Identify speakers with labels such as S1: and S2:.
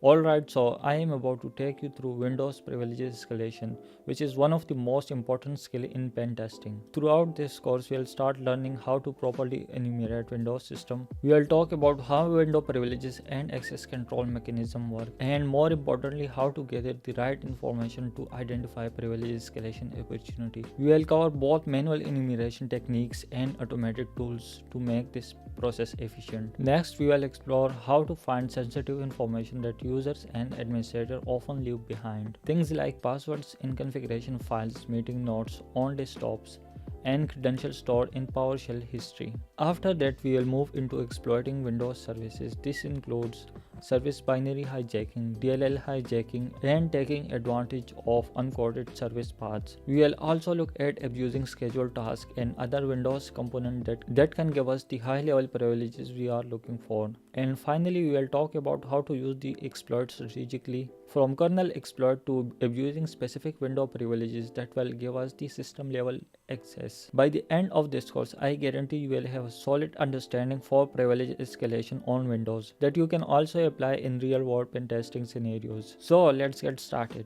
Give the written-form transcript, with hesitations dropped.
S1: Alright, so I am about to take you through Windows Privilege Escalation, which is one of the most important skills in pen testing. Throughout this course, we will start learning how to properly enumerate Windows system. We will talk about how window privileges and access control mechanism work, and more importantly, how to gather the right information to identify privilege escalation opportunity. We will cover both manual enumeration techniques and automated tools to make this process efficient. Next, we will explore how to find sensitive information that users and administrators often leave behind. Things like passwords in configuration files, meeting notes on desktops, and credentials stored in PowerShell history. After that, we will move into exploiting Windows services. This includes service binary hijacking, DLL hijacking, and taking advantage of uncoded service paths. We will also look at abusing scheduled tasks and other Windows components that can give us the high-level privileges we are looking for. And finally, we will talk about how to use the exploit strategically, from kernel exploit to abusing specific window privileges that will give us the system level access. By the end of this course, I guarantee you will have a solid understanding for privilege escalation on Windows that you can also apply in real world pen testing scenarios. So let's get started.